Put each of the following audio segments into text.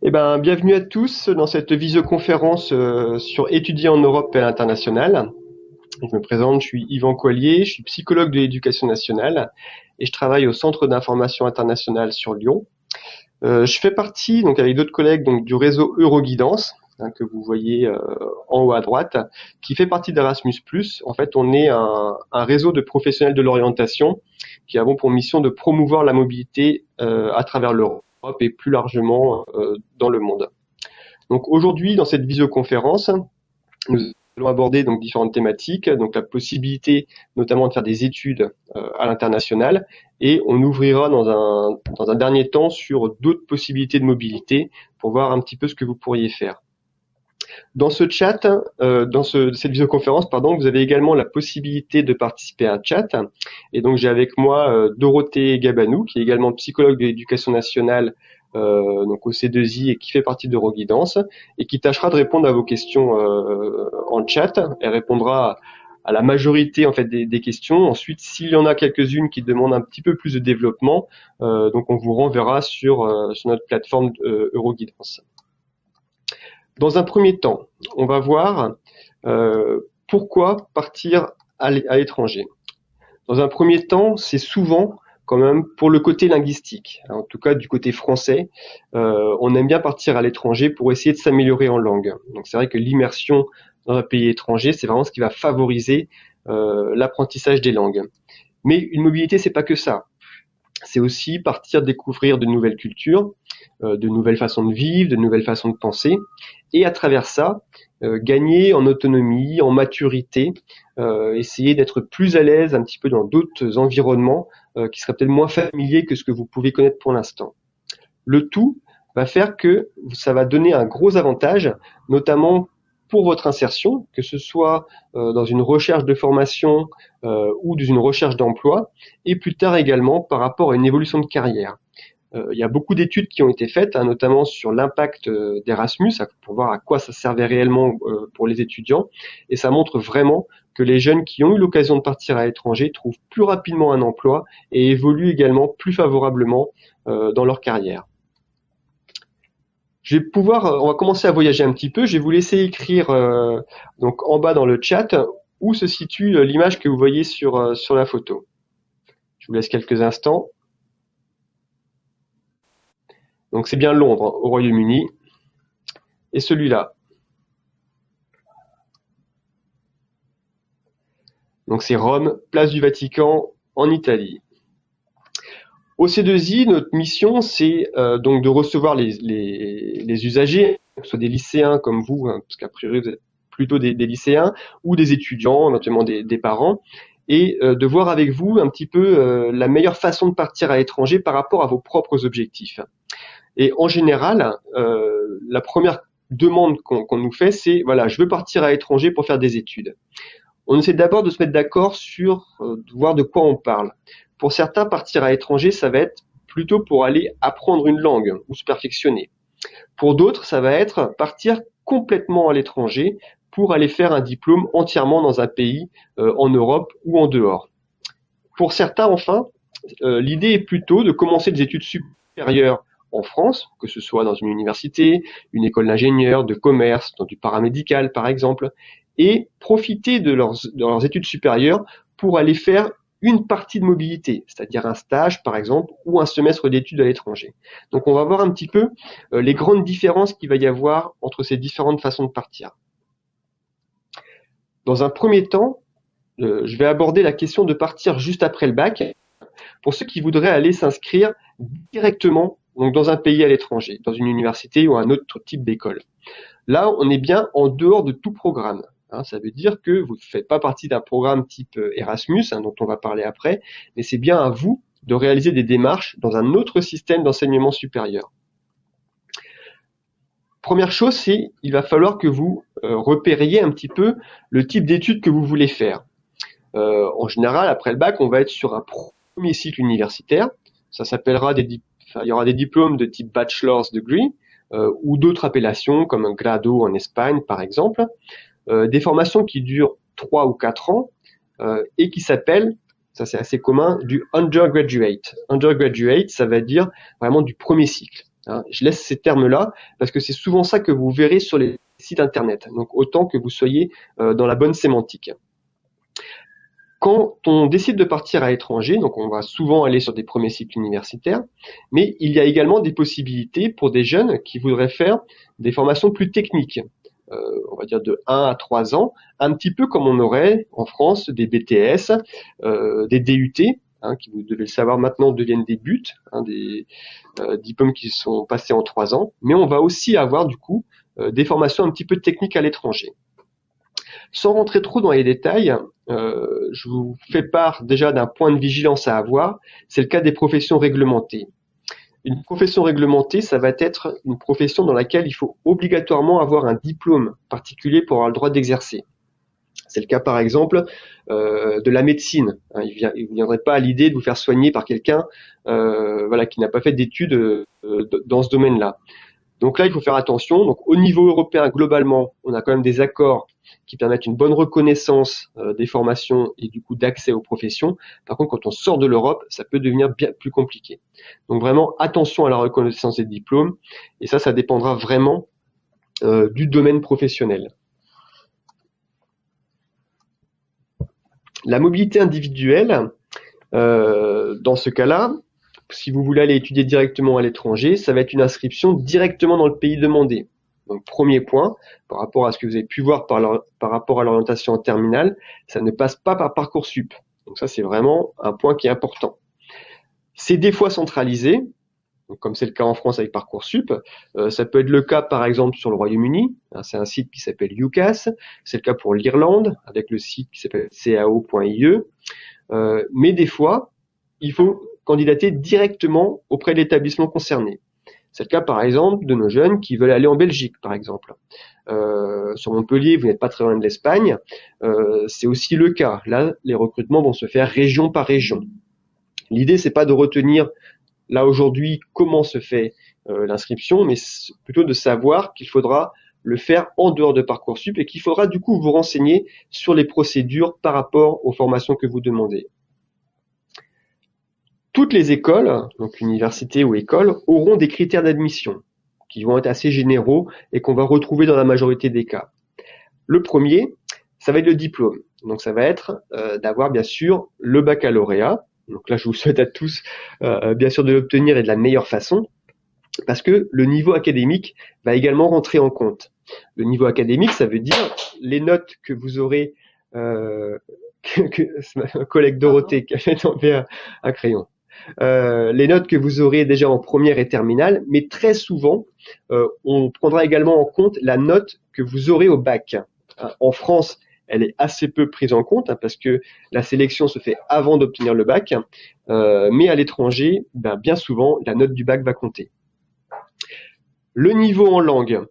Eh ben, bienvenue à tous dans cette visioconférence sur étudier en Europe et à l'international. Je me présente, je suis Yvan Collier, je suis psychologue de l'éducation nationale et je travaille au Centre d'information internationale sur Lyon. Je fais partie, donc avec d'autres collègues, donc du réseau Euroguidance, que vous voyez en haut à droite, qui fait partie d'Erasmus+. En fait, on est un réseau de professionnels de l'orientation qui avons pour mission de promouvoir la mobilité à travers l'Europe et plus largement dans le monde. Donc aujourd'hui, dans cette visioconférence, nous allons aborder donc différentes thématiques, donc la possibilité notamment de faire des études à l'international, et on ouvrira dans un dernier temps sur d'autres possibilités de mobilité pour voir un petit peu ce que vous pourriez faire. Dans ce chat, cette visioconférence, pardon, vous avez également la possibilité de participer à un chat. Et donc j'ai avec moi Dorothée Gabanou, qui est également psychologue de l'éducation nationale donc au C2I et qui fait partie d'Euroguidance et qui tâchera de répondre à vos questions en chat. Elle répondra à la majorité en fait des questions. Ensuite, s'il y en a quelques-unes qui demandent un petit peu plus de développement, donc on vous renverra sur notre plateforme Euroguidance. Dans un premier temps, on va voir pourquoi partir à l'étranger. Dans un premier temps, c'est souvent quand même pour le côté linguistique, en tout cas du côté français, on aime bien partir à l'étranger pour essayer de s'améliorer en langue. Donc c'est vrai que l'immersion dans un pays étranger, c'est vraiment ce qui va favoriser l'apprentissage des langues. Mais une mobilité, c'est pas que ça. C'est aussi partir découvrir de nouvelles cultures, de nouvelles façons de vivre, de nouvelles façons de penser, et à travers ça, gagner en autonomie, en maturité, essayer d'être plus à l'aise un petit peu dans d'autres environnements qui seraient peut-être moins familiers que ce que vous pouvez connaître pour l'instant. Le tout va faire que ça va donner un gros avantage, notamment pour votre insertion, que ce soit dans une recherche de formation ou dans une recherche d'emploi, et plus tard également par rapport à une évolution de carrière. Il y a beaucoup d'études qui ont été faites, notamment sur l'impact d'Erasmus, pour voir à quoi ça servait réellement pour les étudiants, et ça montre vraiment que les jeunes qui ont eu l'occasion de partir à l'étranger trouvent plus rapidement un emploi et évoluent également plus favorablement dans leur carrière. On va commencer à voyager un petit peu. Je vais vous laisser écrire donc en bas dans le chat où se situe l'image que vous voyez sur la photo. Je vous laisse quelques instants. Donc c'est bien Londres au Royaume-Uni et celui-là. Donc c'est Rome, place du Vatican en Italie. Au C2I, notre mission, c'est donc de recevoir les usagers, que ce soit des lycéens comme vous, parce qu'a priori vous êtes plutôt des lycéens, ou des étudiants, éventuellement des parents, et de voir avec vous un petit peu la meilleure façon de partir à l'étranger par rapport à vos propres objectifs. Et en général, la première demande qu'on nous fait, c'est voilà, je veux partir à l'étranger pour faire des études. On essaie d'abord de se mettre d'accord sur voir de quoi on parle. Pour certains, partir à l'étranger, ça va être plutôt pour aller apprendre une langue ou se perfectionner. Pour d'autres, ça va être partir complètement à l'étranger pour aller faire un diplôme entièrement dans un pays en Europe ou en dehors. Pour certains, enfin, l'idée est plutôt de commencer des études supérieures en France, que ce soit dans une université, une école d'ingénieur, de commerce, dans du paramédical par exemple, et profiter de leurs études supérieures pour aller faire une partie de mobilité, c'est-à-dire un stage par exemple ou un semestre d'études à l'étranger. Donc on va voir un petit peu les grandes différences qu'il va y avoir entre ces différentes façons de partir. Dans un premier temps, je vais aborder la question de partir juste après le bac pour ceux qui voudraient aller s'inscrire directement donc dans un pays à l'étranger, dans une université ou un autre type d'école. Là, on est bien en dehors de tout programme. Ça veut dire que vous ne faites pas partie d'un programme type Erasmus, dont on va parler après, mais c'est bien à vous de réaliser des démarches dans un autre système d'enseignement supérieur. Première chose, c'est il va falloir que vous repériez un petit peu le type d'études que vous voulez faire. En général, après le bac, on va être sur un premier cycle universitaire. Ça s'appellera il y aura des diplômes de type bachelor's degree ou d'autres appellations comme un grado en Espagne, par exemple. Des formations qui durent 3 ou 4 ans et qui s'appellent, ça c'est assez commun, du undergraduate. Undergraduate, ça va dire vraiment du premier cycle. hein. Je laisse ces termes-là parce que c'est souvent ça que vous verrez sur les sites internet. Donc autant que vous soyez dans la bonne sémantique. Quand on décide de partir à l'étranger, donc on va souvent aller sur des premiers cycles universitaires, mais il y a également des possibilités pour des jeunes qui voudraient faire des formations plus techniques, on va dire de 1 à 3 ans, un petit peu comme on aurait en France des BTS, des DUT, hein, qui, vous devez le savoir maintenant, deviennent des BUT, hein, des diplômes qui sont passés en 3 ans, mais on va aussi avoir du coup des formations un petit peu techniques à l'étranger. Sans rentrer trop dans les détails, je vous fais part déjà d'un point de vigilance à avoir, c'est le cas des professions réglementées. Une profession réglementée, ça va être une profession dans laquelle il faut obligatoirement avoir un diplôme particulier pour avoir le droit d'exercer. C'est le cas par exemple de la médecine. Il ne viendrait pas à l'idée de vous faire soigner par quelqu'un voilà, qui n'a pas fait d'études dans ce domaine-là. Donc là, il faut faire attention. Donc au niveau européen, globalement, on a quand même des accords qui permettent une bonne reconnaissance des formations et du coup d'accès aux professions. Par contre, quand on sort de l'Europe, ça peut devenir bien plus compliqué. Donc vraiment, attention à la reconnaissance des diplômes. Et ça dépendra vraiment du domaine professionnel. La mobilité individuelle, dans ce cas-là, si vous voulez aller étudier directement à l'étranger, ça va être une inscription directement dans le pays demandé. Donc premier point, par rapport à ce que vous avez pu voir par rapport à l'orientation en terminale, ça ne passe pas par Parcoursup. Donc ça, c'est vraiment un point qui est important. C'est des fois centralisé, donc comme c'est le cas en France avec Parcoursup. Ça peut être le cas par exemple sur le Royaume-Uni, hein, c'est un site qui s'appelle UCAS, c'est le cas pour l'Irlande avec le site qui s'appelle cao.ie, mais des fois, il faut candidater directement auprès de l'établissement concerné. C'est le cas par exemple de nos jeunes qui veulent aller en Belgique par exemple. Sur Montpellier, vous n'êtes pas très loin de l'Espagne, c'est aussi le cas. Là, les recrutements vont se faire région par région. L'idée, c'est pas de retenir là aujourd'hui comment se fait l'inscription, mais plutôt de savoir qu'il faudra le faire en dehors de Parcoursup et qu'il faudra du coup vous renseigner sur les procédures par rapport aux formations que vous demandez. Toutes les écoles, donc universités ou écoles, auront des critères d'admission qui vont être assez généraux et qu'on va retrouver dans la majorité des cas. Le premier, ça va être le diplôme. Donc ça va être d'avoir bien sûr le baccalauréat. Donc là, je vous souhaite à tous bien sûr de l'obtenir et de la meilleure façon, parce que le niveau académique va également rentrer en compte. Le niveau académique, ça veut dire les notes que vous aurez, c'est ma collègue Dorothée qui a fait tomber un crayon. Les notes que vous aurez déjà en première et terminale, mais très souvent, on prendra également en compte la note que vous aurez au bac. En France, elle est assez peu prise en compte parce que la sélection se fait avant d'obtenir le bac, mais à l'étranger, bien souvent, la note du bac va compter. Le niveau en langue,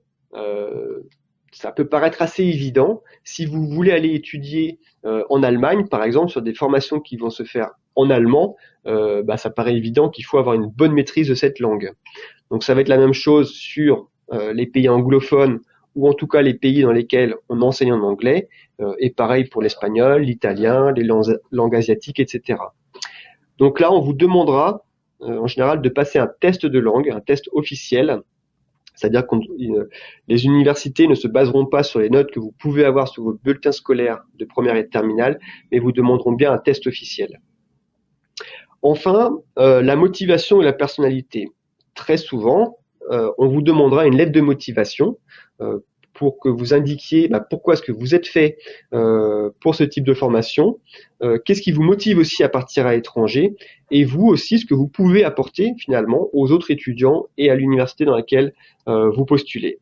ça peut paraître assez évident. Si vous voulez aller étudier en Allemagne, par exemple, sur des formations qui vont se faire en allemand, ça paraît évident qu'il faut avoir une bonne maîtrise de cette langue. Donc ça va être la même chose sur les pays anglophones ou en tout cas les pays dans lesquels on enseigne en anglais, et pareil pour l'espagnol, l'italien, les langues asiatiques, etc. Donc là, on vous demandera en général de passer un test de langue, un test officiel. C'est-à-dire que les universités ne se baseront pas sur les notes que vous pouvez avoir sur vos bulletins scolaires de première et de terminale, mais vous demanderont bien un test officiel. Enfin, la motivation et la personnalité. Très souvent, on vous demandera une lettre de motivation pour que vous indiquiez pourquoi est-ce que vous êtes fait pour ce type de formation, qu'est-ce qui vous motive aussi à partir à l'étranger, et vous aussi ce que vous pouvez apporter finalement aux autres étudiants et à l'université dans laquelle vous postulez.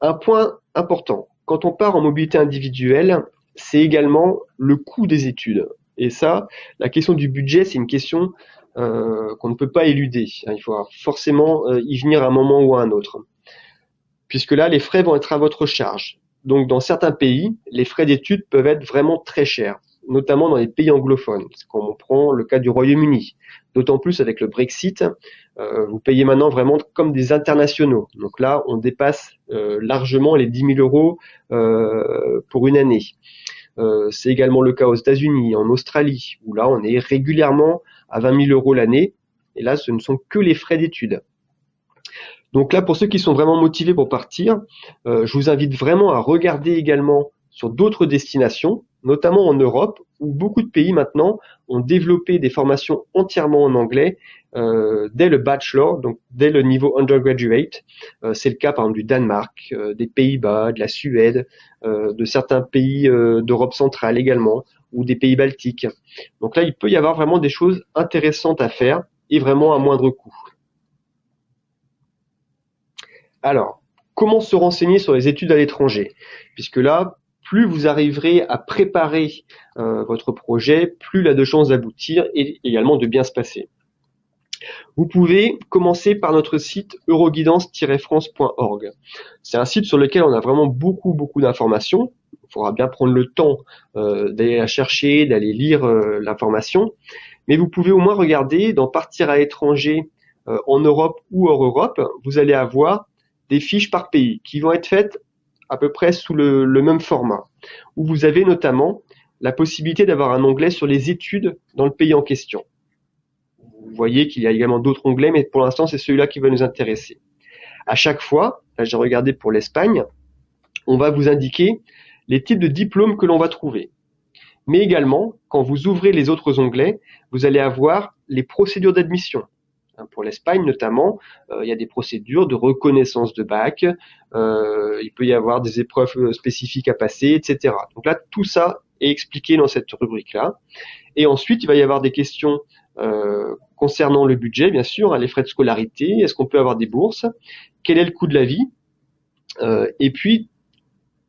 Un point important, quand on part en mobilité individuelle, c'est également le coût des études. Et ça, la question du budget, c'est une question qu'on ne peut pas éluder. Il faudra forcément y venir à un moment ou à un autre. Puisque là, les frais vont être à votre charge. Donc, dans certains pays, les frais d'études peuvent être vraiment très chers, notamment dans les pays anglophones, quand on prend le cas du Royaume-Uni. D'autant plus avec le Brexit, vous payez maintenant vraiment comme des internationaux. Donc là, on dépasse largement les 10 000 euros pour une année. C'est également le cas aux États-Unis, en Australie, où là, on est régulièrement à 20 000 euros l'année. Et là, ce ne sont que les frais d'études. Donc là, pour ceux qui sont vraiment motivés pour partir, je vous invite vraiment à regarder également sur d'autres destinations, notamment en Europe, où beaucoup de pays maintenant ont développé des formations entièrement en anglais dès le bachelor, donc dès le niveau undergraduate. C'est le cas par exemple du Danemark, des Pays-Bas, de la Suède, de certains pays d'Europe centrale également, ou des pays baltiques. Donc là, il peut y avoir vraiment des choses intéressantes à faire et vraiment à moindre coût. Alors, comment se renseigner sur les études à l'étranger? Puisque là, plus vous arriverez à préparer votre projet, plus il a de chances d'aboutir et également de bien se passer. Vous pouvez commencer par notre site euroguidance-france.org. C'est un site sur lequel on a vraiment beaucoup d'informations. Il faudra bien prendre le temps d'aller la chercher, d'aller lire l'information. Mais vous pouvez au moins regarder, dans Partir à l'étranger en Europe ou hors Europe, vous allez avoir des fiches par pays qui vont être faites à peu près sous le même format, où vous avez notamment la possibilité d'avoir un onglet sur les études dans le pays en question. Vous voyez qu'il y a également d'autres onglets, mais pour l'instant, c'est celui-là qui va nous intéresser. À chaque fois, là j'ai regardé pour l'Espagne, on va vous indiquer les types de diplômes que l'on va trouver. Mais également, quand vous ouvrez les autres onglets, vous allez avoir les procédures d'admission. Pour l'Espagne notamment, il y a des procédures de reconnaissance de bac, il peut y avoir des épreuves spécifiques à passer, etc. Donc là, tout ça est expliqué dans cette rubrique-là. Et ensuite, il va y avoir des questions concernant le budget, bien sûr, les frais de scolarité, est-ce qu'on peut avoir des bourses, quel est le coût de la vie, et puis,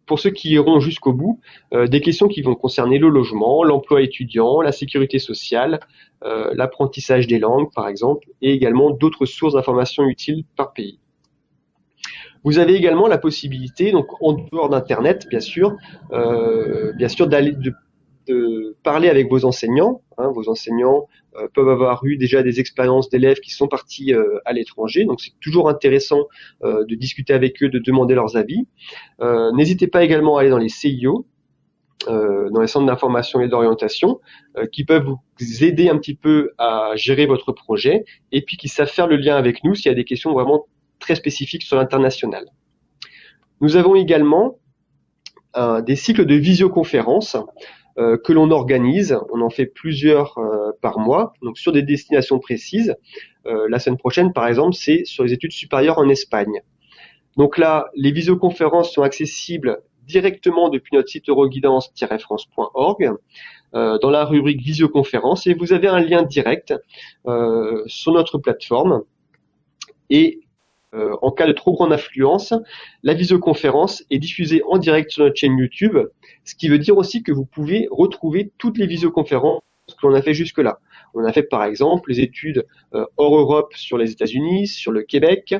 pour ceux qui iront jusqu'au bout, des questions qui vont concerner le logement, l'emploi étudiant, la sécurité sociale, l'apprentissage des langues, par exemple, et également d'autres sources d'informations utiles par pays. Vous avez également la possibilité, donc en dehors d'Internet, bien sûr, d'aller de parler avec vos enseignants. Vos enseignants peuvent avoir eu déjà des expériences d'élèves qui sont partis à l'étranger, donc c'est toujours intéressant de discuter avec eux, de demander leurs avis. N'hésitez pas également à aller dans les CIO, dans les centres d'information et d'orientation, qui peuvent vous aider un petit peu à gérer votre projet, et puis qui savent faire le lien avec nous s'il y a des questions vraiment très spécifiques sur l'international. Nous avons également des cycles de visioconférences que l'on organise. On en fait plusieurs par mois, donc sur des destinations précises. La semaine prochaine, par exemple, c'est sur les études supérieures en Espagne. Donc là, les visioconférences sont accessibles directement depuis notre site euroguidance-france.org dans la rubrique visioconférence, et vous avez un lien direct sur notre plateforme. Et en cas de trop grande affluence, la visioconférence est diffusée en direct sur notre chaîne YouTube, ce qui veut dire aussi que vous pouvez retrouver toutes les visioconférences que l'on a fait jusque-là. On a fait par exemple les études hors Europe sur les États-Unis, sur le Québec.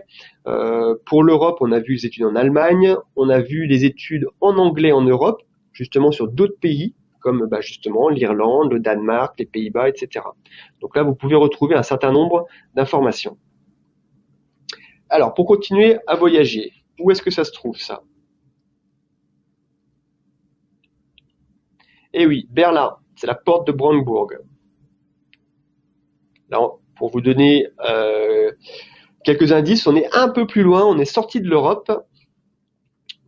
Pour l'Europe, on a vu les études en Allemagne, on a vu les études en anglais en Europe, justement sur d'autres pays, comme justement l'Irlande, le Danemark, les Pays-Bas, etc. Donc là, vous pouvez retrouver un certain nombre d'informations. Alors, pour continuer à voyager, où est-ce que ça se trouve, ça? Eh oui, Berlin, c'est la porte de Brandebourg. Là, pour vous donner quelques indices, on est un peu plus loin, on est sorti de l'Europe.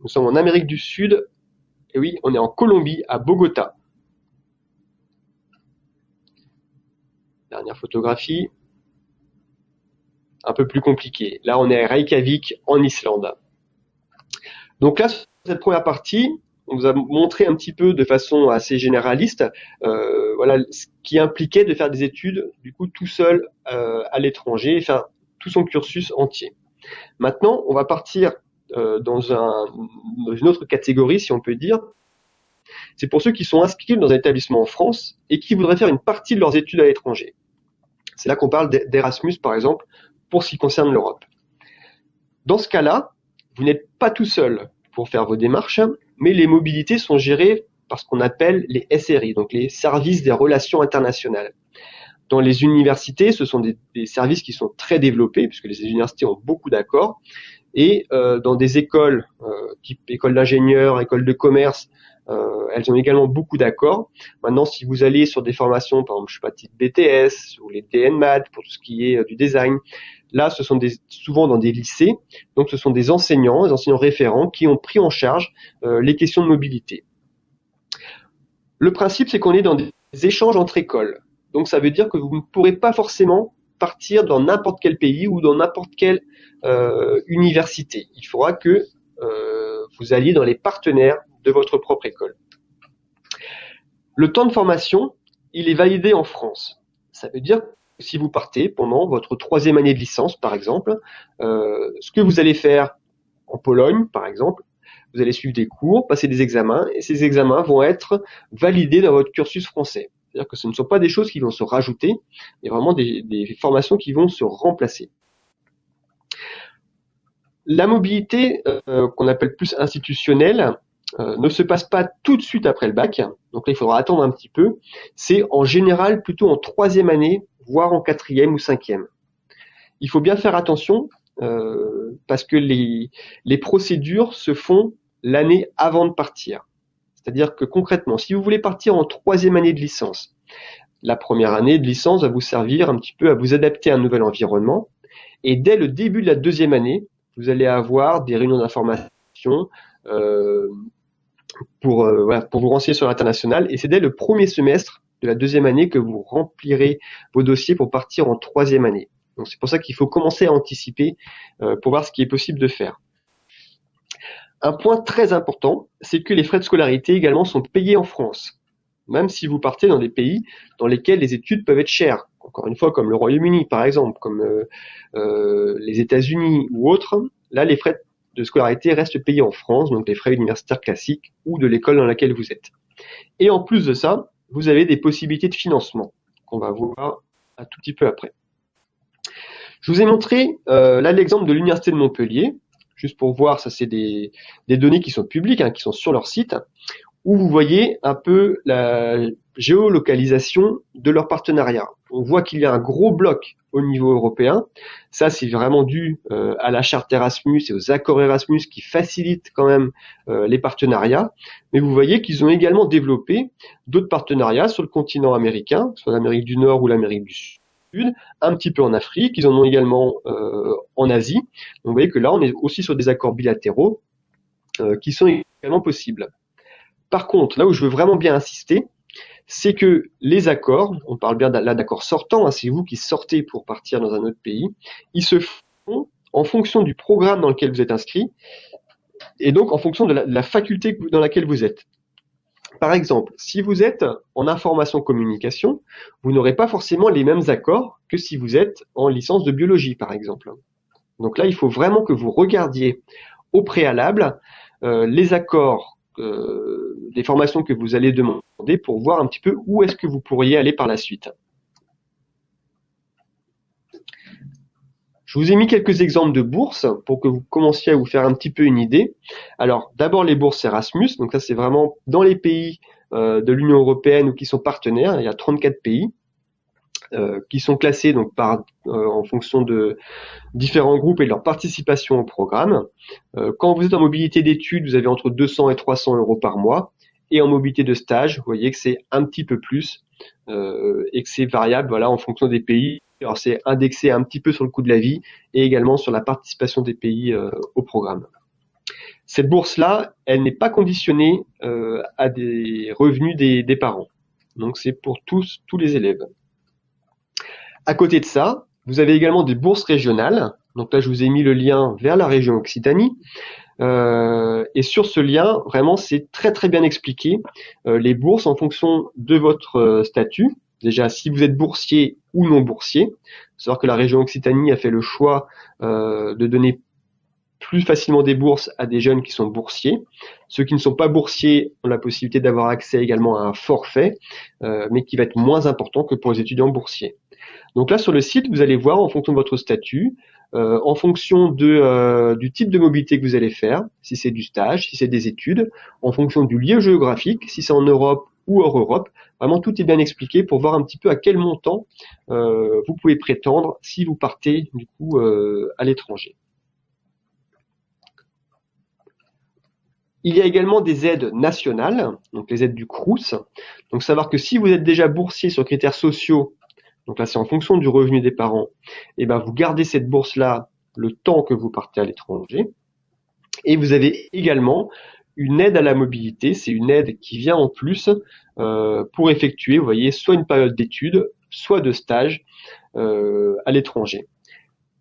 Nous sommes en Amérique du Sud. Et oui, on est en Colombie, à Bogota. Dernière photographie. Un peu plus compliqué. Là, on est à Reykjavik, en Islande. Donc là, sur cette première partie, on vous a montré un petit peu de façon assez généraliste, voilà, ce qui impliquait de faire des études, du coup, tout seul à l'étranger, faire tout son cursus entier. Maintenant, on va partir dans une autre catégorie, si on peut dire. C'est pour ceux qui sont inscrits dans un établissement en France et qui voudraient faire une partie de leurs études à l'étranger. C'est là qu'on parle d'Erasmus, par exemple, pour ce qui concerne l'Europe. Dans ce cas-là, vous n'êtes pas tout seul pour faire vos démarches, mais les mobilités sont gérées par ce qu'on appelle les SRI, donc les services des relations internationales. Dans les universités, ce sont des services qui sont très développés, puisque les universités ont beaucoup d'accords, et dans des écoles, type école d'ingénieurs, école de commerce, Elles ont également beaucoup d'accords. Maintenant, si vous allez sur des formations, par exemple, je sais pas, type BTS ou les DNMAT pour tout ce qui est du design, là, ce sont souvent dans des lycées. Donc, ce sont des enseignants référents qui ont pris en charge les questions de mobilité. Le principe, c'est qu'on est dans des échanges entre écoles. Donc, ça veut dire que vous ne pourrez pas forcément partir dans n'importe quel pays ou dans n'importe quelle université. Il faudra que vous alliez dans les partenaires de votre propre école. Le temps de formation, il est validé en France. Ça veut dire que si vous partez pendant votre 3e année de licence, par exemple, ce que vous allez faire en Pologne, par exemple, vous allez suivre des cours, passer des examens, et ces examens vont être validés dans votre cursus français. C'est-à-dire que ce ne sont pas des choses qui vont se rajouter, mais vraiment des formations qui vont se remplacer. La mobilité, qu'on appelle plus institutionnelle, ne se passe pas tout de suite après le bac. Donc là, il faudra attendre un petit peu. C'est en général plutôt en 3e année, voire en 4e ou 5e. Il faut bien faire attention parce que les procédures se font l'année avant de partir. C'est-à-dire que concrètement, si vous voulez partir en 3e année de licence, la première année de licence va vous servir un petit peu à vous adapter à un nouvel environnement. Et dès le début de la 2e année, vous allez avoir des réunions d'information pour vous renseigner sur l'international. Et c'est dès le 1er semestre de la 2e année que vous remplirez vos dossiers pour partir en 3e année. Donc c'est pour ça qu'il faut commencer à anticiper pour voir ce qui est possible de faire. Un point très important, c'est que les frais de scolarité également sont payés en France, même si vous partez dans des pays dans lesquels les études peuvent être chères. Encore une fois, comme le Royaume-Uni par exemple, comme les États-Unis ou autres, là les frais de scolarité restent payés en France, donc les frais universitaires classiques ou de l'école dans laquelle vous êtes. Et en plus de ça, vous avez des possibilités de financement qu'on va voir un tout petit peu après. Je vous ai montré là l'exemple de l'Université de Montpellier, juste pour voir, ça c'est des données qui sont publiques, qui sont sur leur site, où vous voyez un peu la géolocalisation de leur partenariat. On voit qu'il y a un gros bloc au niveau européen. Ça, c'est vraiment dû à la charte Erasmus et aux accords Erasmus qui facilitent quand même les partenariats. Mais vous voyez qu'ils ont également développé d'autres partenariats sur le continent américain, soit l'Amérique du Nord ou l'Amérique du Sud, un petit peu en Afrique. Ils en ont également en Asie. Donc, vous voyez que là, on est aussi sur des accords bilatéraux qui sont également possibles. Par contre, là où je veux vraiment bien insister, c'est que les accords, on parle bien là d'accords sortants, c'est vous qui sortez pour partir dans un autre pays, ils se font en fonction du programme dans lequel vous êtes inscrit et donc en fonction de la faculté dans laquelle vous êtes. Par exemple, si vous êtes en information-communication, vous n'aurez pas forcément les mêmes accords que si vous êtes en licence de biologie, par exemple. Donc là, il faut vraiment que vous regardiez au préalable les accords des formations que vous allez demander pour voir un petit peu où est-ce que vous pourriez aller par la suite. Je vous ai mis quelques exemples de bourses pour que vous commenciez à vous faire un petit peu une idée. Alors, d'abord les bourses Erasmus, donc ça c'est vraiment dans les pays de l'Union européenne ou qui sont partenaires, il y a 34 pays qui sont classés donc en fonction de différents groupes et de leur participation au programme. Quand vous êtes en mobilité d'études, vous avez entre 200 et 300 euros par mois. Et en mobilité de stage, vous voyez que c'est un petit peu plus et que c'est variable en fonction des pays. Alors c'est indexé un petit peu sur le coût de la vie et également sur la participation des pays au programme. Cette bourse-là, elle n'est pas conditionnée à des revenus des parents. Donc c'est pour tous les élèves. À côté de ça, vous avez également des bourses régionales. Donc là, je vous ai mis le lien vers la région Occitanie. Et sur ce lien, vraiment, c'est très très bien expliqué les bourses en fonction de votre statut. Déjà, si vous êtes boursier ou non boursier. Il faut savoir que la région Occitanie a fait le choix de donner plus facilement des bourses à des jeunes qui sont boursiers. Ceux qui ne sont pas boursiers ont la possibilité d'avoir accès également à un forfait, mais qui va être moins important que pour les étudiants boursiers. Donc là, sur le site, vous allez voir en fonction de votre statut, en fonction du type de mobilité que vous allez faire, si c'est du stage, si c'est des études, en fonction du lieu géographique, si c'est en Europe ou hors Europe. Vraiment, tout est bien expliqué pour voir un petit peu à quel montant vous pouvez prétendre si vous partez du coup à l'étranger. Il y a également des aides nationales, donc les aides du Crous. Donc savoir que si vous êtes déjà boursier sur critères sociaux, donc là c'est en fonction du revenu des parents, et ben vous gardez cette bourse-là le temps que vous partez à l'étranger. Et vous avez également une aide à la mobilité, c'est une aide qui vient en plus pour effectuer, vous voyez, soit une période d'études, soit de stage à l'étranger.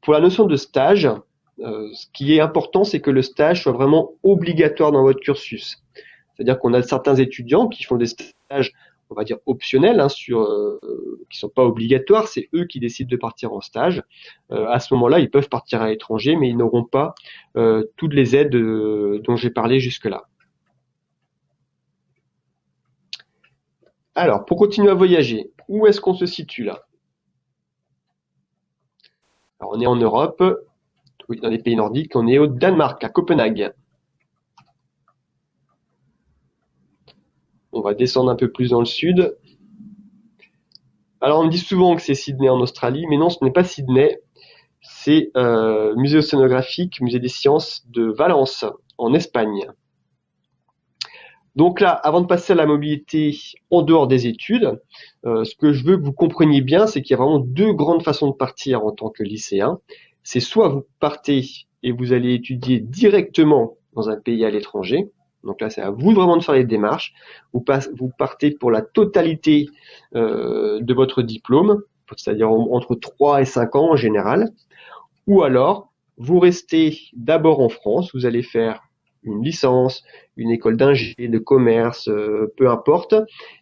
Pour la notion de stage, ce qui est important, c'est que le stage soit vraiment obligatoire dans votre cursus. C'est-à-dire qu'on a certains étudiants qui font des stages, on va dire optionnels, qui sont pas obligatoires. C'est eux qui décident de partir en stage. À ce moment-là, ils peuvent partir à l'étranger, mais ils n'auront pas toutes les aides dont j'ai parlé jusque-là. Alors, pour continuer à voyager, où est-ce qu'on se situe là? Alors, on est en Europe, oui, dans les pays nordiques, on est au Danemark, à Copenhague. On va descendre un peu plus dans le sud. Alors, on me dit souvent que c'est Sydney en Australie, mais non, ce n'est pas Sydney. C'est musée océanographique, musée des sciences de Valence, en Espagne. Donc là, avant de passer à la mobilité en dehors des études, ce que je veux que vous compreniez bien, c'est qu'il y a vraiment deux grandes façons de partir en tant que lycéen. C'est soit vous partez et vous allez étudier directement dans un pays à l'étranger. Donc là, c'est à vous vraiment de faire les démarches. Vous partez pour la totalité de votre diplôme, c'est-à-dire entre 3 et 5 ans en général. Ou alors, vous restez d'abord en France, vous allez faire une licence, une école d'ingé, de commerce, peu importe,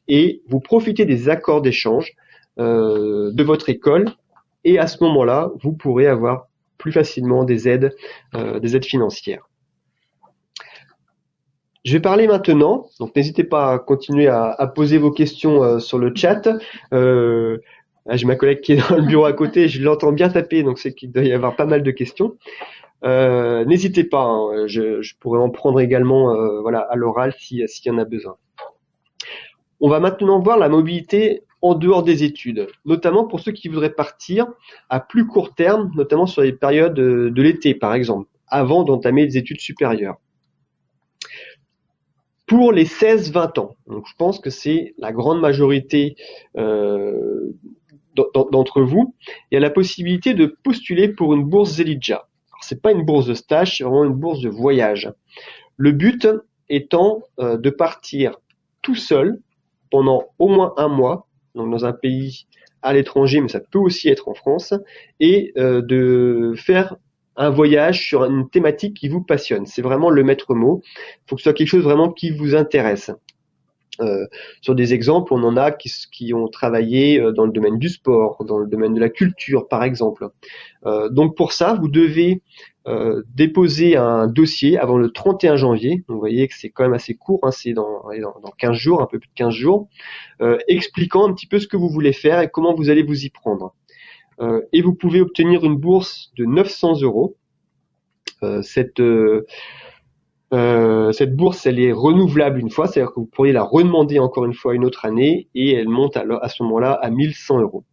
et vous profitez des accords d'échange de votre école, et à ce moment-là, vous pourrez avoir plus facilement des aides financières. Je vais parler maintenant, donc n'hésitez pas à continuer à poser vos questions sur le chat. J'ai ma collègue qui est dans le bureau à côté, je l'entends bien taper, donc c'est qu'il doit y avoir pas mal de questions. N'hésitez pas, hein, je pourrais en prendre également voilà, à l'oral s'il y en a besoin. On va maintenant voir la mobilité en dehors des études, notamment pour ceux qui voudraient partir à plus court terme, notamment sur les périodes de l'été par exemple, avant d'entamer des études supérieures. Pour les 16-20 ans, donc je pense que c'est la grande majorité d'entre vous, il y a la possibilité de postuler pour une bourse Zelidja. C'est pas une bourse de stage, c'est vraiment une bourse de voyage. Le but étant de partir tout seul pendant au moins 1 mois, donc dans un pays à l'étranger, mais ça peut aussi être en France, et de faire un voyage sur une thématique qui vous passionne. C'est vraiment le maître mot. Il faut que ce soit quelque chose vraiment qui vous intéresse. Sur des exemples, on en a qui ont travaillé dans le domaine du sport, dans le domaine de la culture, par exemple. Donc pour ça, vous devez déposer un dossier avant le 31 janvier. Donc vous voyez que c'est quand même assez court, hein, c'est dans 15 jours, un peu plus de 15 jours, expliquant un petit peu ce que vous voulez faire et comment vous allez vous y prendre. Et vous pouvez obtenir une bourse de 900 €. Cette bourse, elle est renouvelable une fois, c'est-à-dire que vous pourriez la redemander encore une fois une autre année et elle monte à ce moment-là à 1100 €.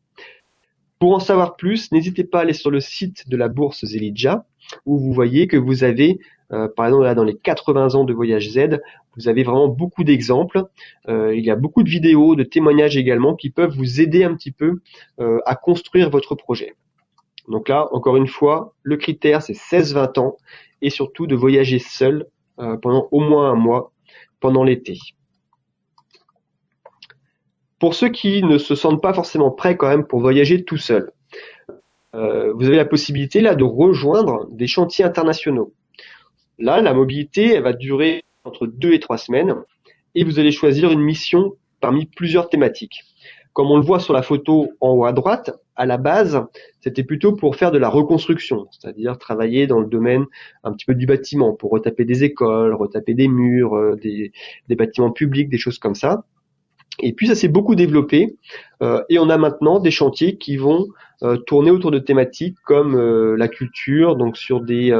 Pour en savoir plus, n'hésitez pas à aller sur le site de la bourse Zelidja où vous voyez que vous avez, par exemple là dans les 80 ans de Voyage Z, vous avez vraiment beaucoup d'exemples. Il y a beaucoup de vidéos, de témoignages également qui peuvent vous aider un petit peu à construire votre projet. Donc là, encore une fois, le critère c'est 16-20 ans et surtout de voyager seul pendant au moins 1 mois pendant l'été. Pour ceux qui ne se sentent pas forcément prêts quand même pour voyager tout seul, vous avez la possibilité là de rejoindre des chantiers internationaux. Là, la mobilité, elle va durer entre 2 et 3 semaines et vous allez choisir une mission parmi plusieurs thématiques. Comme on le voit sur la photo en haut à droite, à la base, c'était plutôt pour faire de la reconstruction, c'est-à-dire travailler dans le domaine un petit peu du bâtiment, pour retaper des écoles, retaper des murs, des bâtiments publics, des choses comme ça. Et puis ça s'est beaucoup développé et on a maintenant des chantiers qui vont tourner autour de thématiques comme la culture, donc sur des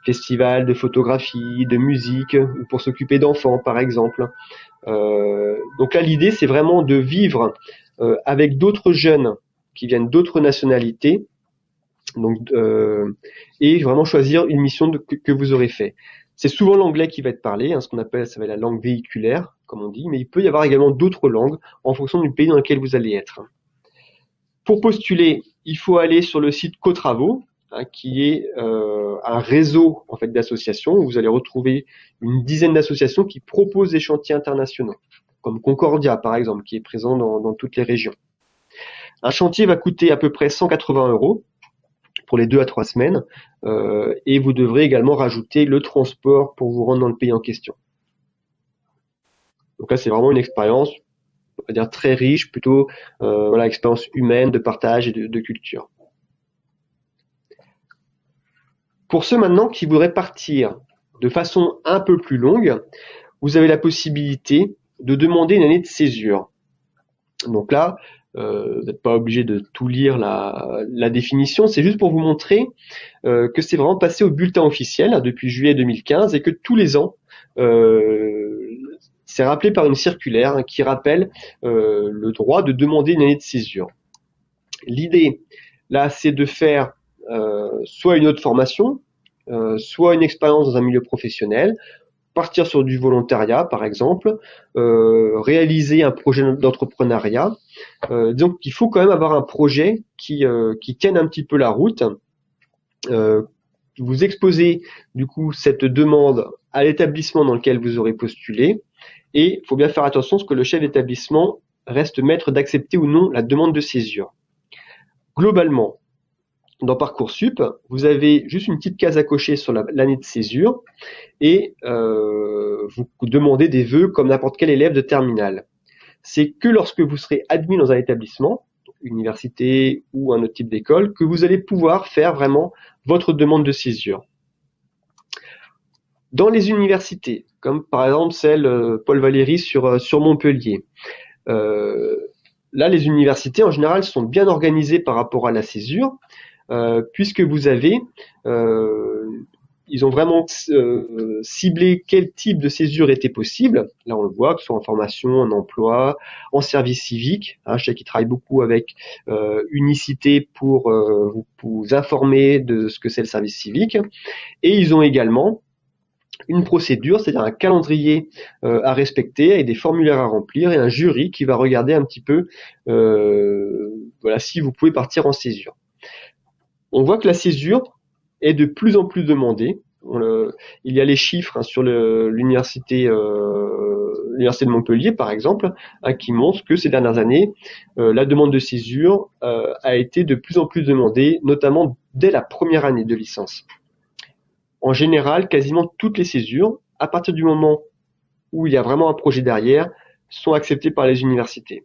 festivals de photographie, de musique, ou pour s'occuper d'enfants par exemple. Donc là l'idée c'est vraiment de vivre avec d'autres jeunes qui viennent d'autres nationalités, donc et vraiment choisir une mission que vous aurez fait. C'est souvent l'anglais qui va être parlé, hein, ce qu'on appelle, ça va être la langue véhiculaire, comme on dit, mais il peut y avoir également d'autres langues en fonction du pays dans lequel vous allez être. Pour postuler, il faut aller sur le site Cotravaux, hein, qui est un réseau en fait d'associations où vous allez retrouver une dizaine d'associations qui proposent des chantiers internationaux, comme Concordia par exemple, qui est présent dans toutes les régions. Un chantier va coûter à peu près 180 € pour les 2 à 3 semaines, et vous devrez également rajouter le transport pour vous rendre dans le pays en question. Donc là, c'est vraiment une expérience, on va dire très riche, plutôt voilà, expérience humaine, de partage et de culture. Pour ceux maintenant qui voudraient partir de façon un peu plus longue, vous avez la possibilité de demander une année de césure. Donc là, vous n'êtes pas obligé de tout lire la définition, c'est juste pour vous montrer que c'est vraiment passé au bulletin officiel depuis juillet 2015 et que tous les ans, c'est rappelé par une circulaire qui rappelle le droit de demander une année de césure. L'idée, là, c'est de faire soit une autre formation, soit une expérience dans un milieu professionnel, partir sur du volontariat, par exemple, réaliser un projet d'entrepreneuriat. Donc, il faut quand même avoir un projet qui tienne un petit peu la route. Vous exposez, du coup, cette demande à l'établissement dans lequel vous aurez postulé. Et il faut bien faire attention à ce que le chef d'établissement reste maître d'accepter ou non la demande de césure. Globalement, dans Parcoursup, vous avez juste une petite case à cocher sur l'année de césure et vous demandez des vœux comme n'importe quel élève de terminale. C'est que lorsque vous serez admis dans un établissement, université ou un autre type d'école, que vous allez pouvoir faire vraiment votre demande de césure. Dans les universités, comme par exemple celle Paul Valéry sur Montpellier, là les universités en général sont bien organisées par rapport à la césure, puisque vous avez, ils ont vraiment ciblé quel type de césure était possible. Là, on le voit, que ce soit en formation, en emploi, en service civique. Hein, je sais qu'ils travaillent beaucoup avec Unicité pour vous informer de ce que c'est le service civique. Et ils ont également une procédure, c'est-à-dire un calendrier à respecter, et des formulaires à remplir, et un jury qui va regarder un petit peu voilà, si vous pouvez partir en césure. On voit que la césure est de plus en plus demandée. Il y a les chiffres sur l'université de Montpellier, par exemple, qui montrent que ces dernières années, la demande de césure a été de plus en plus demandée, notamment dès la première année de licence. En général, quasiment toutes les césures, à partir du moment où il y a vraiment un projet derrière, sont acceptées par les universités.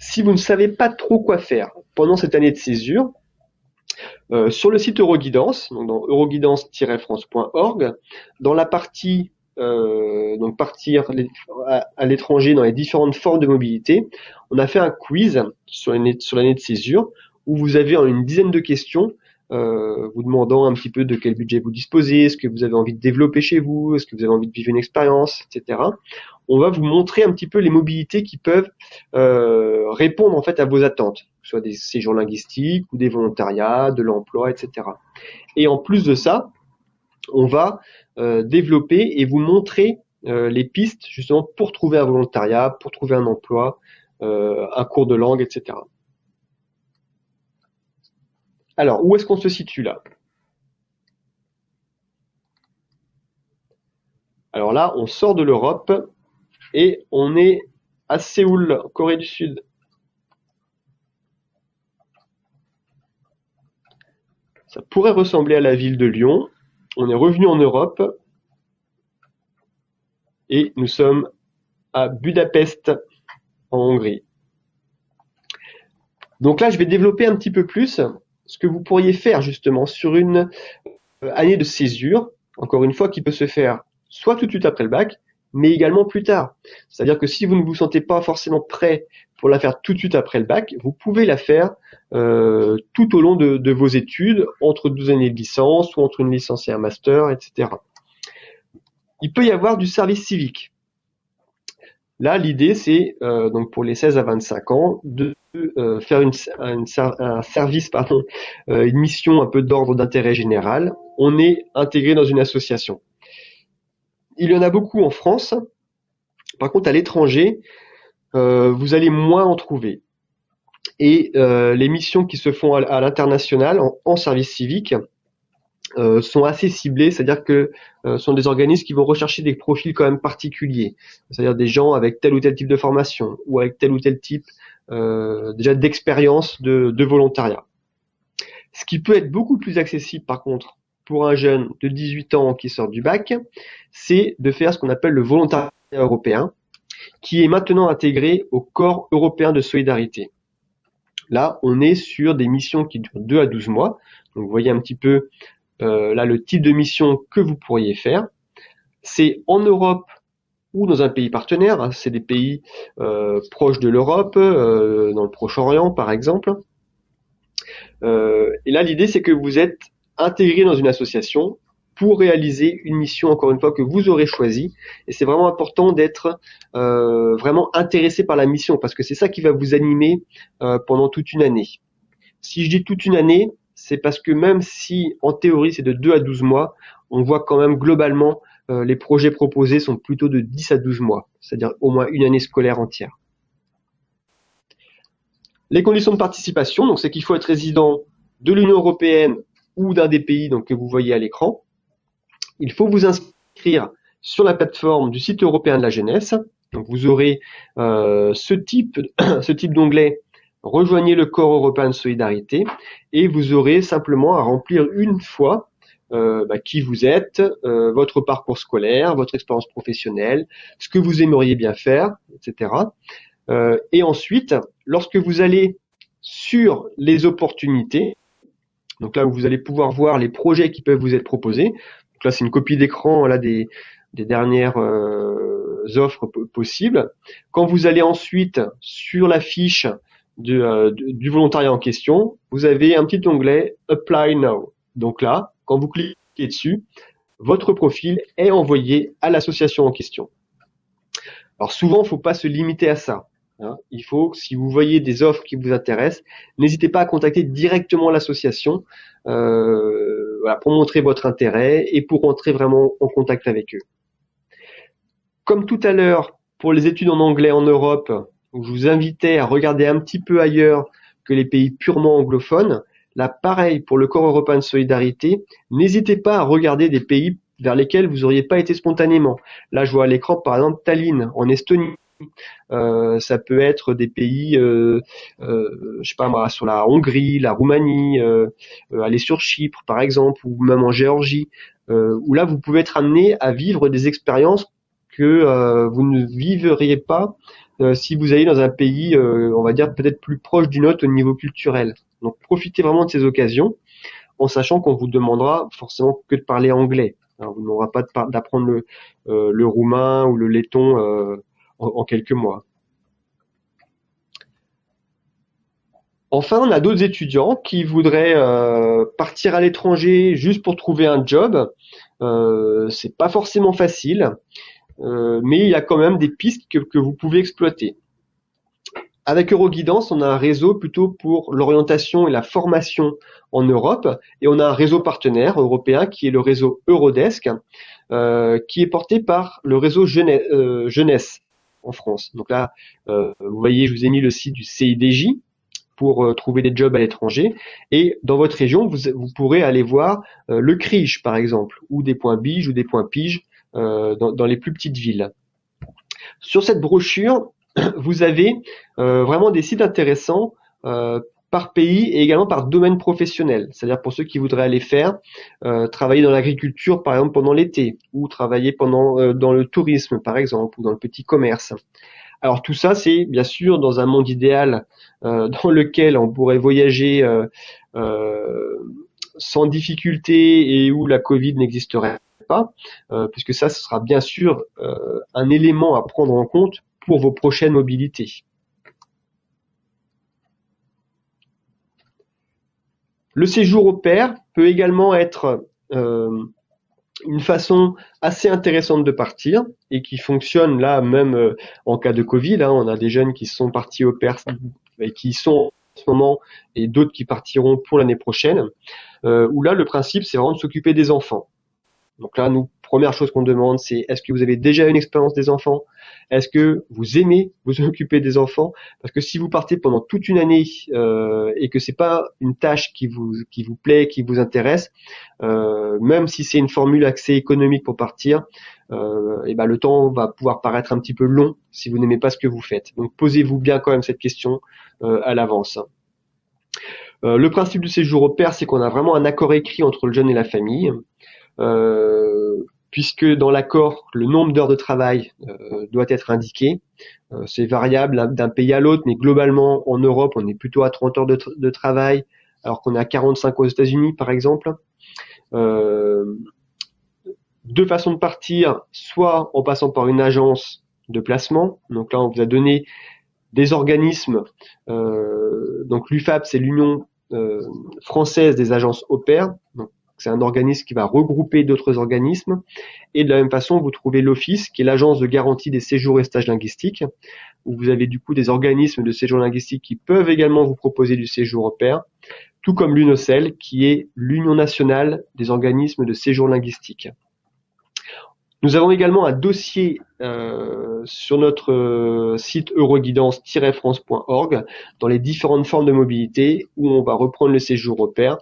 Si vous ne savez pas trop quoi faire pendant cette année de césure, sur le site Euroguidance, donc dans euroguidance-france.org, dans la partie donc partir à l'étranger dans les différentes formes de mobilité, on a fait un quiz sur l'année de césure où vous avez une dizaine de questions vous demandant un petit peu de quel budget vous disposez, est-ce que vous avez envie de développer chez vous, est-ce que vous avez envie de vivre une expérience, etc. On va vous montrer un petit peu les mobilités qui peuvent répondre en fait à vos attentes, que ce soit des séjours linguistiques ou des volontariats, de l'emploi, etc. Et en plus de ça, on va développer et vous montrer les pistes justement pour trouver un volontariat, pour trouver un emploi, un cours de langue, etc. Alors, où est-ce qu'on se situe là? Alors là, on sort de l'Europe et on est à Séoul, Corée du Sud. Ça pourrait ressembler à la ville de Lyon. On est revenu en Europe et nous sommes à Budapest, en Hongrie. Donc là, je vais développer un petit peu plus ce que vous pourriez faire justement sur une année de césure, encore une fois, qui peut se faire soit tout de suite après le bac, mais également plus tard. C'est-à-dire que si vous ne vous sentez pas forcément prêt pour la faire tout de suite après le bac, vous pouvez la faire tout au long de vos études, entre 12 années de licence ou entre une licence et un master, etc. Il peut y avoir du service civique. Là, l'idée, c'est donc pour les 16 à 25 ans, de faire un service, une mission un peu d'ordre d'intérêt général, on est intégré dans une association. Il y en a beaucoup en France. Par contre, à l'étranger, vous allez moins en trouver. Et les missions qui se font à l'international en service civique sont assez ciblées, c'est-à-dire que sont des organismes qui vont rechercher des profils quand même particuliers, c'est-à-dire des gens avec tel ou tel type de formation ou avec tel ou tel type déjà d'expérience de volontariat. Ce qui peut être beaucoup plus accessible par contre pour un jeune de 18 ans qui sort du bac, c'est de faire ce qu'on appelle le volontariat européen, qui est maintenant intégré au corps européen de solidarité. Là, on est sur des missions qui durent 2 à 12 mois. Donc, vous voyez un petit peu là le type de mission que vous pourriez faire. C'est en Europe ou dans un pays partenaire. C'est des pays proches de l'Europe, dans le Proche-Orient par exemple. Et là, l'idée, c'est que vous êtes intégré dans une association pour réaliser une mission, encore une fois, que vous aurez choisie. Et c'est vraiment important d'être vraiment intéressé par la mission, parce que c'est ça qui va vous animer pendant toute une année. Si je dis toute une année, c'est parce que même si en théorie c'est de 2 à 12 mois, on voit quand même globalement les projets proposés sont plutôt de 10 à 12 mois, c'est-à-dire au moins une année scolaire entière. Les conditions de participation, donc c'est qu'il faut être résident de l'Union européenne ou d'un des pays donc, que vous voyez à l'écran. Il faut vous inscrire sur la plateforme du site européen de la jeunesse. Donc vous aurez ce type d'onglet rejoignez le corps européen de solidarité et vous aurez simplement à remplir une fois qui vous êtes, votre parcours scolaire, votre expérience professionnelle, ce que vous aimeriez bien faire, etc. Et ensuite, lorsque vous allez sur les opportunités, donc là où vous allez pouvoir voir les projets qui peuvent vous être proposés, donc là c'est une copie d'écran là des dernières offres possibles. Quand vous allez ensuite sur la fiche du volontariat en question, vous avez un petit onglet Apply Now. Donc là, quand vous cliquez dessus, votre profil est envoyé à l'association en question. Alors souvent, il ne faut pas se limiter à ça. Il faut, si vous voyez des offres qui vous intéressent, n'hésitez pas à contacter directement l'association pour montrer votre intérêt et pour entrer vraiment en contact avec eux. Comme tout à l'heure, pour les études en anglais en Europe, où je vous invitais à regarder un petit peu ailleurs que les pays purement anglophones, là pareil pour le corps européen de solidarité, n'hésitez pas à regarder des pays vers lesquels vous n'auriez pas été spontanément. Là je vois à l'écran par exemple Tallinn en Estonie. Ça peut être des pays, je sais pas moi, sur la Hongrie, la Roumanie, aller sur Chypre par exemple, ou même en Géorgie, où là vous pouvez être amené à vivre des expériences que vous ne vivriez pas si vous allez dans un pays, on va dire peut-être plus proche du nôtre au niveau culturel. Donc profitez vraiment de ces occasions, en sachant qu'on vous demandera forcément que de parler anglais. Alors, on n'aura pas d'apprendre le roumain ou le letton en quelques mois. Enfin, on a d'autres étudiants qui voudraient partir à l'étranger juste pour trouver un job. C'est pas forcément facile, mais il y a quand même des pistes que vous pouvez exploiter. Avec Euroguidance, on a un réseau plutôt pour l'orientation et la formation en Europe, et on a un réseau partenaire européen qui est le réseau Eurodesk, qui est porté par le réseau jeunesse en France. Donc là, vous voyez, je vous ai mis le site du CIDJ pour trouver des jobs à l'étranger, et dans votre région, vous pourrez aller voir le CRIJ par exemple, ou des points BIJ ou des points PIJ dans les plus petites villes. Sur cette brochure, vous avez vraiment des sites intéressants par pays et également par domaine professionnel. C'est-à-dire pour ceux qui voudraient aller faire travailler dans l'agriculture par exemple pendant l'été, ou travailler dans le tourisme par exemple, ou dans le petit commerce. Alors tout ça, c'est bien sûr dans un monde idéal dans lequel on pourrait voyager sans difficulté et où la Covid n'existerait pas, puisque ça, ce sera bien sûr un élément à prendre en compte pour vos prochaines mobilités. Le séjour au pair peut également être une façon assez intéressante de partir et qui fonctionne là même en cas de Covid. On a des jeunes qui sont partis au pair qui y sont en ce moment et d'autres qui partiront pour l'année prochaine, où là, le principe, c'est vraiment de s'occuper des enfants. Donc là, nous, première chose qu'on demande, c'est est-ce que vous avez déjà une expérience des enfants? Est-ce que vous aimez vous occuper des enfants? Parce que si vous partez pendant toute une année et que c'est pas une tâche qui vous plaît, qui vous intéresse, même si c'est une formule axée économique pour partir, et ben le temps va pouvoir paraître un petit peu long si vous n'aimez pas ce que vous faites. Donc posez-vous bien quand même cette question à l'avance. Le principe du séjour au pair, c'est qu'on a vraiment un accord écrit entre le jeune et la famille. Puisque dans l'accord, le nombre d'heures de travail doit être indiqué. C'est variable d'un pays à l'autre, mais globalement, en Europe, on est plutôt à 30 heures de travail, alors qu'on est à 45 aux États-Unis, par exemple. Deux façons de partir, soit en passant par une agence de placement. Donc là, on vous a donné des organismes. Donc l'UFAP, c'est l'Union française des agences au pair. Donc, c'est un organisme qui va regrouper d'autres organismes. Et de la même façon, vous trouvez l'Office, qui est l'agence de garantie des séjours et stages linguistiques, où vous avez du coup des organismes de séjour linguistique qui peuvent également vous proposer du séjour au pair, tout comme l'UNOCEL, qui est l'Union nationale des organismes de séjour linguistique. Nous avons également un dossier sur notre site euroguidance-france.org dans les différentes formes de mobilité où on va reprendre le séjour au pair,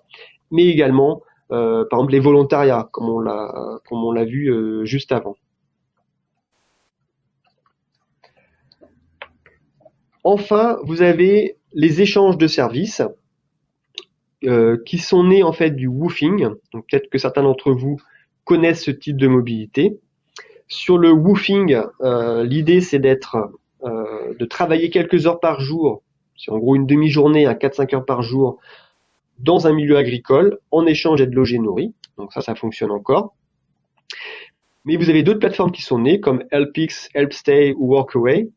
mais également par exemple les volontariats, comme on l'a vu juste avant. Enfin, vous avez les échanges de services qui sont nés en fait du woofing. Donc peut-être que certains d'entre vous connaissent ce type de mobilité. Sur le woofing, l'idée c'est de travailler quelques heures par jour, c'est en gros une demi-journée à 4-5 heures par jour, dans un milieu agricole, en échange d'être logé nourri. Donc ça fonctionne encore. Mais vous avez d'autres plateformes qui sont nées, comme HelpX, HelpStay ou Workaway,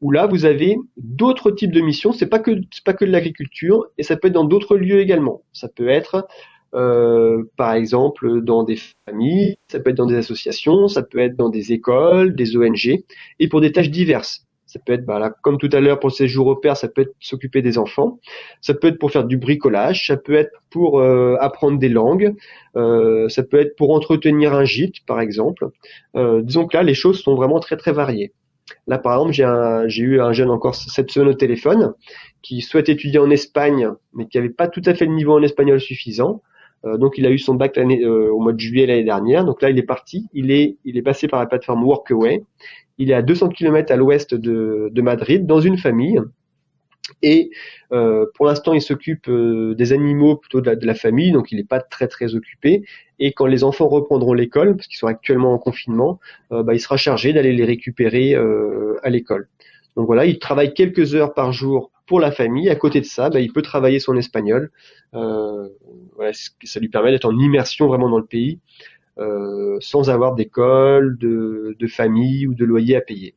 où là vous avez d'autres types de missions. C'est pas que de l'agriculture, et ça peut être dans d'autres lieux également. Ça peut être par exemple dans des familles, ça peut être dans des associations, ça peut être dans des écoles, des ONG, et pour des tâches diverses. Ça peut être, là, comme tout à l'heure pour le séjour au pair, ça peut être s'occuper des enfants, ça peut être pour faire du bricolage, ça peut être pour apprendre des langues, ça peut être pour entretenir un gîte, par exemple. Disons que là, les choses sont vraiment très très variées. Là, par exemple, j'ai eu un jeune encore cette semaine au téléphone qui souhaite étudier en Espagne, mais qui n'avait pas tout à fait le niveau en espagnol suffisant. Donc il a eu son bac au mois de juillet l'année dernière. Donc là il est parti, il est passé par la plateforme Workaway. Il est à 200 km à l'ouest de Madrid dans une famille. Et pour l'instant il s'occupe des animaux plutôt de la famille, donc il n'est pas très très occupé. Et quand les enfants reprendront l'école, parce qu'ils sont actuellement en confinement, il sera chargé d'aller les récupérer à l'école. Donc voilà, il travaille quelques heures par jour pour la famille. À côté de ça, il peut travailler son espagnol. Ça lui permet d'être en immersion vraiment dans le pays, sans avoir d'école, de famille ou de loyer à payer.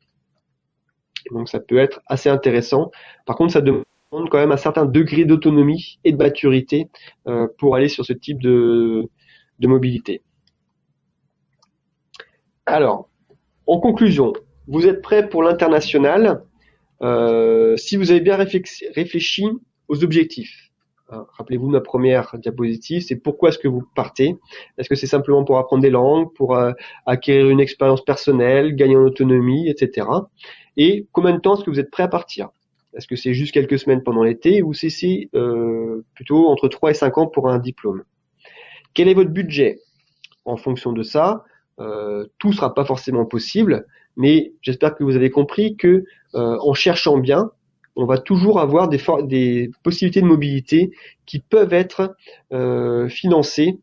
Donc ça peut être assez intéressant. Par contre, ça demande quand même un certain degré d'autonomie et de maturité pour aller sur ce type de mobilité. Alors, en conclusion, vous êtes prêts pour l'international si vous avez bien réfléchi aux objectifs. Rappelez-vous ma première diapositive, c'est pourquoi est-ce que vous partez? Est-ce que c'est simplement pour apprendre des langues, pour acquérir une expérience personnelle, gagner en autonomie, etc. Et combien de temps est-ce que vous êtes prêt à partir? Est-ce que c'est juste quelques semaines pendant l'été ou c'est plutôt entre 3 et 5 ans pour un diplôme? Quel est votre budget? En fonction de ça, tout sera pas forcément possible, mais j'espère que vous avez compris que en cherchant bien, on va toujours avoir des possibilités de mobilité qui peuvent être financées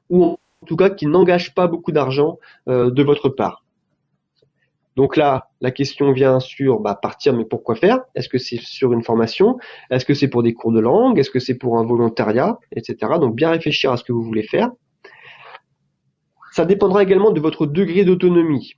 ou en tout cas qui n'engagent pas beaucoup d'argent de votre part. Donc là, la question vient sur partir, mais pourquoi faire? Est-ce que c'est sur une formation? Est-ce que c'est pour des cours de langue? Est-ce que c'est pour un volontariat, etc. Donc bien réfléchir à ce que vous voulez faire. Ça dépendra également de votre degré d'autonomie.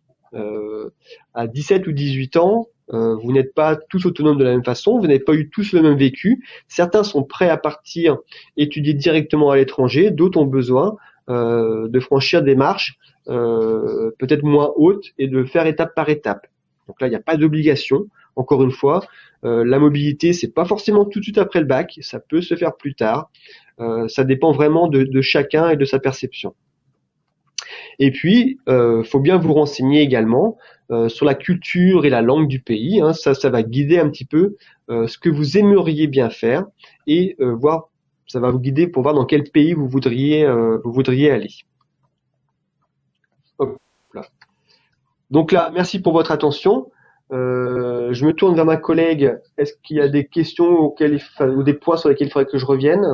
À 17 ou 18 ans, vous n'êtes pas tous autonomes de la même façon, vous n'avez pas eu tous le même vécu. Certains sont prêts à partir étudier directement à l'étranger, d'autres ont besoin de franchir des marches peut-être moins hautes et de faire étape par étape. Donc là, il n'y a pas d'obligation. encore une fois, la mobilité, c'est pas forcément tout de suite après le bac, ça peut se faire plus tard. Ça dépend vraiment de chacun et de sa perception. Et puis, faut bien vous renseigner également sur la culture et la langue du pays. Hein. Ça va guider un petit peu ce que vous aimeriez bien faire et ça va vous guider pour voir dans quel pays vous voudriez aller. Hop là. Donc là, merci pour votre attention. Je me tourne vers ma collègue. Est-ce qu'il y a des questions ou des points sur lesquels il faudrait que je revienne?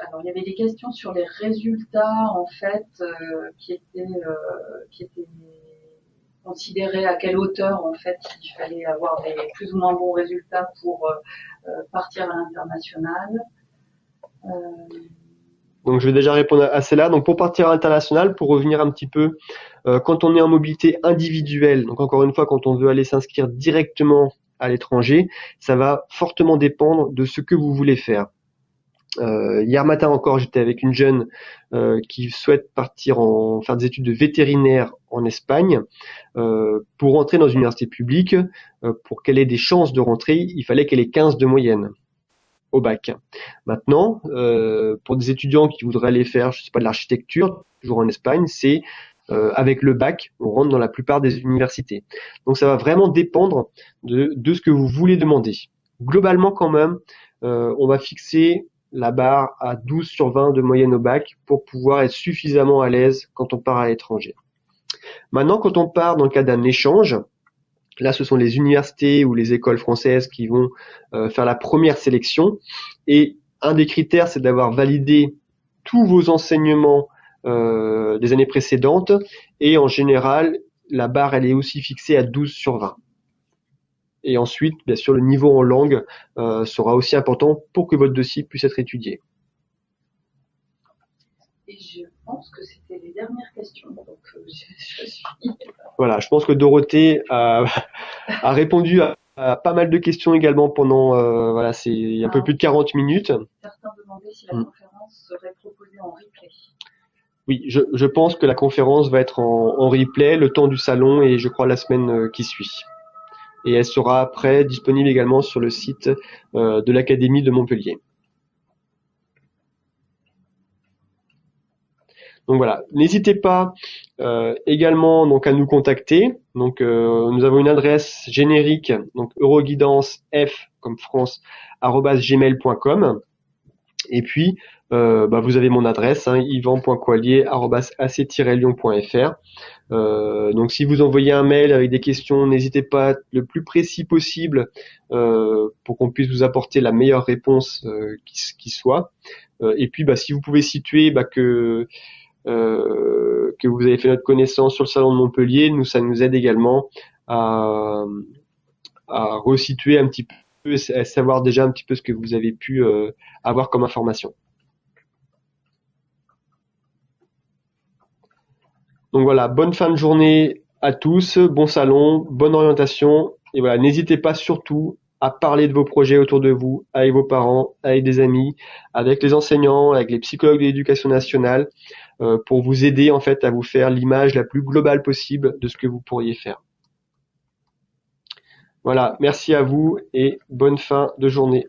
Alors, il y avait des questions sur les résultats, en fait, qui étaient considérés à quelle hauteur, en fait, il fallait avoir des plus ou moins bons résultats pour partir à l'international. Donc, je vais déjà répondre à celle-là. Donc, pour partir à l'international, pour revenir un petit peu, quand on est en mobilité individuelle, donc encore une fois, quand on veut aller s'inscrire directement à l'étranger, ça va fortement dépendre de ce que vous voulez faire. Hier matin encore, j'étais avec une jeune qui souhaite faire des études de vétérinaire en Espagne. Pour rentrer dans une université publique, pour qu'elle ait des chances de rentrer, il fallait qu'elle ait 15 de moyenne au bac. Maintenant, pour des étudiants qui voudraient aller faire, je sais pas, de l'architecture, toujours en Espagne, c'est avec le bac, on rentre dans la plupart des universités. Donc ça va vraiment dépendre de ce que vous voulez demander. Globalement quand même, on va fixer la barre à 12 sur 20 de moyenne au bac pour pouvoir être suffisamment à l'aise quand on part à l'étranger. Maintenant, quand on part dans le cadre d'un échange, là, ce sont les universités ou les écoles françaises qui vont faire la première sélection. Et un des critères, c'est d'avoir validé tous vos enseignements des années précédentes. Et en général, la barre, elle est aussi fixée à 12 sur 20. Et ensuite, bien sûr, le niveau en langue sera aussi important pour que votre dossier puisse être étudié. Et je pense que c'était les dernières questions, donc je suis... Voilà, je pense que Dorothée a répondu à pas mal de questions également pendant, c'est un peu plus de 40 minutes. Certains demandaient si la conférence serait proposée en replay. Oui, je pense que la conférence va être en replay le temps du salon et je crois la semaine qui suit. Et elle sera après disponible également sur le site de l'Académie de Montpellier. Donc voilà, n'hésitez pas également donc à nous contacter. Donc nous avons une adresse générique, donc euroguidance.f comme France @gmail.com. Et puis vous avez mon adresse, ivan.coallier@ac-lyon.fr. Donc si vous envoyez un mail avec des questions, n'hésitez pas à être le plus précis possible pour qu'on puisse vous apporter la meilleure réponse qui soit. Et puis si vous pouvez situer que vous avez fait notre connaissance sur le salon de Montpellier, ça nous aide également à resituer un petit peu, à savoir déjà un petit peu ce que vous avez pu avoir comme information. Donc voilà, bonne fin de journée à tous, bon salon, bonne orientation, et voilà, n'hésitez pas surtout à parler de vos projets autour de vous, avec vos parents, avec des amis, avec les enseignants, avec les psychologues de l'éducation nationale, pour vous aider en fait à vous faire l'image la plus globale possible de ce que vous pourriez faire. Voilà, merci à vous et bonne fin de journée.